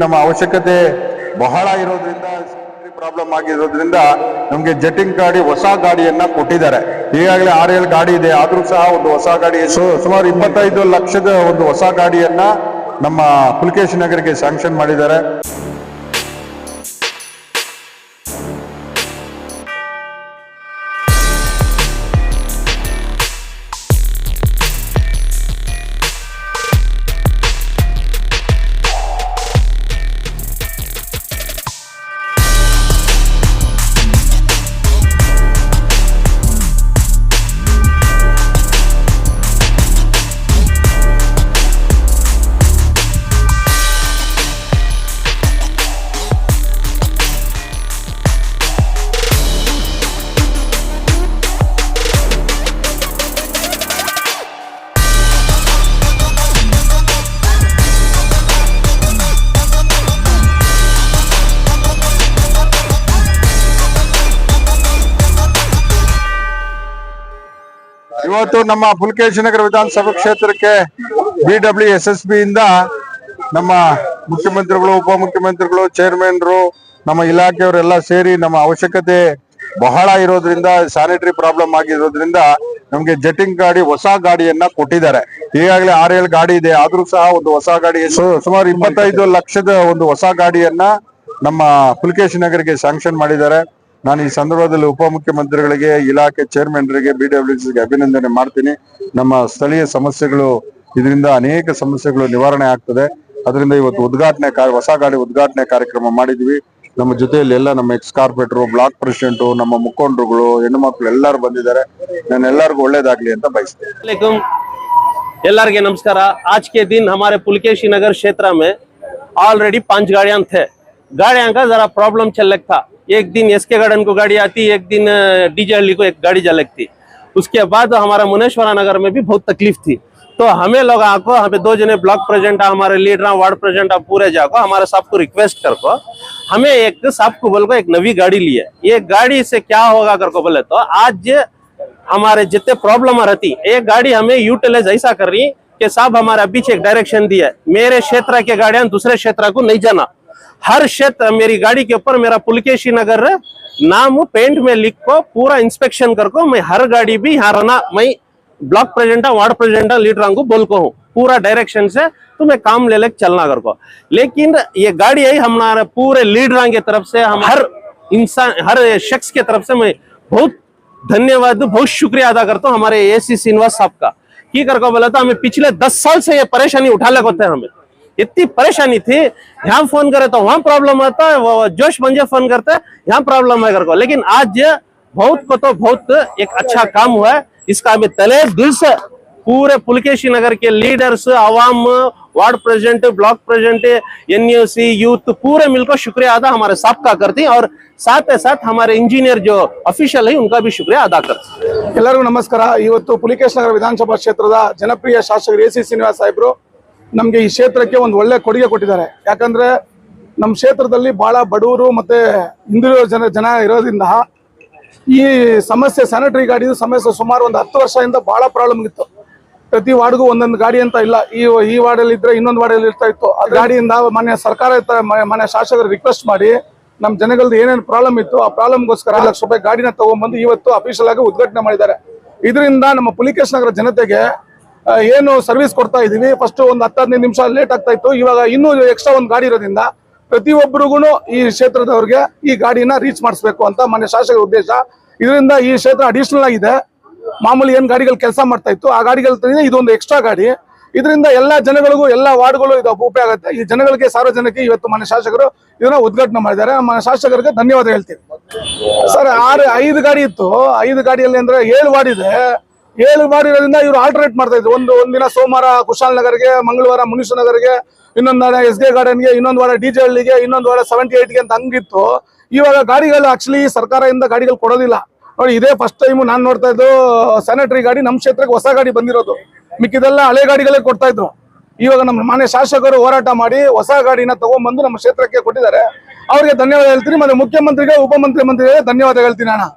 ನಮ್ಮ ಅವಶ್ಯಕತೆ ಬಹಳ ಇರೋದ್ರಿಂದ ಪ್ರಾಬ್ಲಮ್ ಆಗಿರೋದ್ರಿಂದ ನಮಗೆ ಜೆಟ್ಟಿಂಗ್ ಗಾಡಿ ಹೊಸ ಗಾಡಿಯನ್ನ ಕೊಟ್ಟಿದ್ದಾರೆ. ಈಗಾಗಲೇ 6-7 ಗಾಡಿ ಇದೆ, ಆದ್ರೂ ಸಹ ಒಂದು ಹೊಸ ಗಾಡಿ ಸುಮಾರು 25 ಲಕ್ಷದ ಒಂದು ಹೊಸ ಗಾಡಿಯನ್ನ ನಮ್ಮ ಪುಲಕೇಶಿ ನಗರಿಗೆ ಸ್ಯಾಂಕ್ಷನ್ ಮಾಡಿದ್ದಾರೆ. ಇವತ್ತು ನಮ್ಮ ಪುಲಕೇಶಿ ನಗರ ವಿಧಾನಸಭಾ ಕ್ಷೇತ್ರಕ್ಕೆ BWSSB ಇಂದ ನಮ್ಮ ಮುಖ್ಯಮಂತ್ರಿಗಳು, ಉಪಮುಖ್ಯಮಂತ್ರಿಗಳು, ಚೇರ್ಮನ್ರು, ನಮ್ಮ ಇಲಾಖೆಯವರೆಲ್ಲ ಸೇರಿ ನಮ್ಮ ಅವಶ್ಯಕತೆ ಬಹಳ ಇರೋದ್ರಿಂದ ಸ್ಯಾನಿಟರಿ ಪ್ರಾಬ್ಲಮ್ ಆಗಿರೋದ್ರಿಂದ ನಮ್ಗೆ ಜೆಟ್ಟಿಂಗ್ ಗಾಡಿ ಹೊಸ ಗಾಡಿಯನ್ನ ಕೊಟ್ಟಿದ್ದಾರೆ. ಈಗಾಗಲೇ 6-7 ಗಾಡಿ ಇದೆ, ಆದ್ರೂ ಸಹ ಒಂದು ಹೊಸ ಗಾಡಿ ಸುಮಾರು 25 ಲಕ್ಷದ ಒಂದು ಹೊಸ ಗಾಡಿಯನ್ನ ನಮ್ಮ ಪುಲಕೇಶಿ ನಗರಿಗೆ ಸ್ಯಾಂಕ್ಷನ್ ಮಾಡಿದ್ದಾರೆ. ನಾನು ಈ ಸಂದರ್ಭದಲ್ಲಿ ಉಪಮುಖ್ಯಮಂತ್ರಿಗಳಿಗೆ, ಇಲಾಖೆ ಚೇರ್ಮನ್ರಿಗೆ, BWSSBಗೆ ಅಭಿನಂದನೆ ಮಾಡ್ತೀನಿ. ನಮ್ಮ ಸ್ಥಳೀಯ ಸಮಸ್ಯೆಗಳು, ಇದರಿಂದ ಅನೇಕ ಸಮಸ್ಯೆಗಳು ನಿವಾರಣೆ ಆಗ್ತದೆ. ಅದರಿಂದ ಇವತ್ತು ಹೊಸ ಗಾಡಿ ಉದ್ಘಾಟನೆ ಕಾರ್ಯಕ್ರಮ ಮಾಡಿದ್ವಿ. ನಮ್ಮ ಜೊತೆಯಲ್ಲಿ ಎಲ್ಲ ನಮ್ಮ ಎಕ್ಸ್ ಕಾರ್ಪೊರೇಟರ್, ಬ್ಲಾಕ್ ಪ್ರೆಸಿಡೆಂಟ್, ನಮ್ಮ ಮುಖಂಡರುಗಳು, ಹೆಣ್ಣು ಮಕ್ಕಳು ಎಲ್ಲರೂ ಬಂದಿದ್ದಾರೆ. ನಾನು ಎಲ್ಲರಿಗೂ ಒಳ್ಳೇದಾಗ್ಲಿ ಅಂತ ಬಯಸ್ತೇನೆ. ಎಲ್ಲರಿಗೆ नमस्कार। आज के दिन हमारे पुलकेशी नगर क्षेत्र में ऑलरेडी 5 गाड़ियां थे। गाड़ियां का जरा प्रॉब्लम चल रहा था। एक दिन SK गार्डन को गाड़ी आती, एक दिन डीजे को एक गाड़ी लगती। उसके बाद हमारा मुनेश्वरा नगर में भी बहुत तकलीफ थी। तो हमें लोग आको, हमें 2 जने ब्लॉक प्रेसिडेंट, हमारे लीडर, वार्ड प्रेसिडेंट पूरे जाको हमारे साहब को रिक्वेस्ट करको, हमें एक साहब को बोल को एक नवी गाड़ी लिए। ये गाड़ी से क्या होगा करको बोले तो आज हमारे जितने प्रॉब्लम रहती, एक गाड़ी हमें यूटिलाइज ऐसा कर रही कि साहब हमारे पीछे एक डायरेक्शन दिया, मेरे क्षेत्र के गाड़ियां दूसरे क्षेत्र को नहीं जाना। हर क्षेत्र मेरी गाड़ी के ऊपर मेरा पुलकेशी नगर नाम पेंट में लिख को पूरा इंस्पेक्शन करको, मैं हर गाड़ी भी यहाँ रहना, मैं block president, ward president, leader को बोल को हूँ पूरा डायरेक्शन से तुम्हें काम ले लेके चलना कर को। लेकिन ये गाड़ी है हमारे पूरे लीडर की तरफ से, हम हर इंसान, हर शख्स की तरफ से मैं बहुत धन्यवाद, बहुत शुक्रिया अदा करता हूँ हमारे AC श्रीनिवास साहब का। की कर को बोला था, हमें पिछले 10 साल से ये परेशानी उठा ले होते हैं। हमें इतनी परेशानी थी, यहाँ फोन करे तो वहाँ प्रॉब्लम आता है, वो जोश बंजे फोन करते हैं यहाँ प्रॉब्लम है कर को। लेकिन आज बहुत को तो बहुत एक अच्छा काम हुआ है, इसका हमें तले दिल से पूरे पुलकेशी नगर के लीडर्स, आवाम, ward president, block president, NUC youth पूरे मिलकर शुक्रिया अदा हमारे साहब का करते हैं, और साथ ही साथ हमारे इंजीनियर जो ऑफिशियल है उनका भी शुक्रिया अदा करते हैं। ಎಲ್ಲರಿಗೂ ನಮಸ್ಕಾರ। ಇವತ್ತು ಪುಲಕೇಶಿ ನಗರ ವಿಧಾನಸಭಾ ಕ್ಷೇತ್ರದ ಜನಪ್ರಿಯ ಶಾಸಕರು AC ಶ್ರೀನಿವಾಸ ಸಾಹೇಬರು ನಮಗೆ ಈ ಕ್ಷೇತ್ರಕ್ಕೆ ಒಂದು ಒಳ್ಳೆ ಕೊಡುಗೆ ಕೊಟ್ಟಿದ್ದಾರೆ. ಯಾಕಂದ್ರೆ ನಮ್ಮ ಕ್ಷೇತ್ರದಲ್ಲಿ ಬಹಳ ಬಡವರು ಮತ್ತೆ ಹಿಂದುಳಿದ ಜನ ಇರೋದ್ರಿಂದ ಈ ಸಮಸ್ಯೆ, ಸ್ಯಾನಿಟರಿ ಗಾಡಿ ಸಮಸ್ಯೆ ಸುಮಾರು ಒಂದು 10 ವರ್ಷದಿಂದ ಬಹಳ ಪ್ರಾಬ್ಲಮ್ ಇತ್ತು. ಪ್ರತಿ ವಾರ್ಡ್ಗೂ ಒಂದೊಂದು ಗಾಡಿ ಅಂತ ಇಲ್ಲ, ಈ ವಾರ್ಡಲ್ಲಿ ಇದ್ರೆ ಇನ್ನೊಂದು ವಾರ್ಡಲ್ಲಿ ಇರ್ತಾ ಇತ್ತು. ಆ ಗಾಡಿಯಿಂದ ಮಾನ್ಯ ಸರ್ಕಾರ, ಮಾನ್ಯ ಶಾಸಕರು ರಿಕ್ವೆಸ್ಟ್ ಮಾಡಿ ನಮ್ಮ ಜನಗಳದ್ದು ಏನೇನು ಪ್ರಾಬ್ಲಮ್ ಇತ್ತು ಆ ಪ್ರಾಬ್ಲಮ್ಗೋಸ್ಕರ 1 ಲಕ್ಷ ರೂಪಾಯಿ ಗಾಡಿನ ತಗೊಂಡ್ಬಂದು ಇವತ್ತು ಅಫಿಷಿಯಲ್ ಆಗಿ ಉದ್ಘಾಟನೆ ಮಾಡಿದ್ದಾರೆ. ಇದರಿಂದ ನಮ್ಮ ಪುಲಕೇಶಿ ನಗರ ಜನತೆಗೆ ಏನು ಸರ್ವಿಸ್ ಕೊಡ್ತಾ ಇದೀವಿ, ಫಸ್ಟ್ ಒಂದು 10-15 ನಿಮಿಷ ಲೇಟ್ ಆಗ್ತಾ ಇತ್ತು, ಇವಾಗ ಇನ್ನೂ ಎಕ್ಸ್ಟ್ರಾ ಒಂದು ಗಾಡಿ ಇರೋದ್ರಿಂದ ಪ್ರತಿಯೊಬ್ಬರಿಗೂ ಈ ಕ್ಷೇತ್ರದವ್ರಿಗೆ ಈ ಗಾಡಿನ ರೀಚ್ ಮಾಡಿಸ್ಬೇಕು ಅಂತ ಮಾನ್ಯ ಶಾಸಕರ ಉದ್ದೇಶ. ಇದರಿಂದ ಈ ಕ್ಷೇತ್ರ ಅಡಿಷನಲ್ ಆಗಿದೆ. ಮಾಮೂಲಿ ಏನ್ ಗಾಡಿಗಳು ಕೆಲಸ ಮಾಡ್ತಾ ಇತ್ತು ಆ ಗಾಡಿಗಳ ಇದೊಂದು ಎಕ್ಸ್ಟ್ರಾ ಗಾಡಿ. ಇದರಿಂದ ಎಲ್ಲಾ ಜನಗಳಿಗೂ, ಎಲ್ಲಾ ವಾರ್ಡ್ಗಳು ಇದು ಉಪಯೋಗ ಆಗುತ್ತೆ. ಈ ಜನಗಳಿಗೆ, ಸಾರ್ವಜನಿಕರಿಗೆ ಇವತ್ತು ಮಾನ್ಯ ಶಾಸಕರು ಇದನ್ನ ಉದ್ಘಾಟನೆ ಮಾಡಿದ್ದಾರೆ. ಮಾನ್ಯ ಶಾಸಕರಿಗೆ ಧನ್ಯವಾದ ಹೇಳ್ತೀನಿ ಸರ್. 5 ಗಾಡಿ ಇತ್ತು, 5 ಗಾಡಿಯಲ್ಲಿ ಅಂದ್ರೆ 7 ವಾರ್ಡ್ ಇದೆ. 7 ವಾರ್ಡ್ ಇರೋದ್ರಿಂದ ಇವರು ಆಲ್ಟರ್ನೇಟ್ ಮಾಡ್ತಾ ಇದ್ರು. ಒಂದಿನ ಸೋಮವಾರ ಕುಶಾಲನಗರ್ಗೆ, ಮಂಗಳವಾರ ಮುನೀಶ್ವರ ನಗರ್ಗೆ, ಇನ್ನೊಂದು ವಾರ SK ಗಾರ್ಡನ್ಗೆ, ಇನ್ನೊಂದು ವಾರ DJ ಹಳ್ಳಿಗೆ, ಇನ್ನೊಂದು ವಾರ 78ಗೆ ಅಂತ ಹಂಗಿತ್ತು. ಇವಾಗ ಗಾಡಿಗಳು ಆಕ್ಚುಲಿ ಸರ್ಕಾರದಿಂದ ಗಾಡಿಗಳು ಕೊಡೋದಿಲ್ಲ ನೋಡಿ. ಇದೇ ಫಸ್ಟ್ ಟೈಮ್ ನಾನು ನೋಡ್ತಾ ಇದ್ದು ಸ್ಯಾನಿಟರಿ ಗಾಡಿ ನಮ್ಮ ಕ್ಷೇತ್ರಕ್ಕೆ ಹೊಸ ಗಾಡಿ ಬಂದಿರೋದು. ಮಿಕ್ಕಿದೆಲ್ಲ ಹಳೆ ಗಾಡಿಗಳೇ ಕೊಡ್ತಾ ಇದ್ರು. ಇವಾಗ ನಮ್ಮ ಮಾನ್ಯ ಶಾಸಕರು ಹೋರಾಟ ಮಾಡಿ ಹೊಸ ಗಾಡಿನ ತಗೊಂಡ್ಬಂದು ನಮ್ಮ ಕ್ಷೇತ್ರಕ್ಕೆ ಕೊಟ್ಟಿದ್ದಾರೆ. ಅವರಿಗೆ ಧನ್ಯವಾದ ಹೇಳ್ತೀನಿ. ಮತ್ತೆ ಮುಖ್ಯಮಂತ್ರಿಗೆ, ಉಪಮುಖ್ಯಮಂತ್ರಿಗೆ ಧನ್ಯವಾದ ಹೇಳ್ತೀನಿ ಅಣ್ಣ.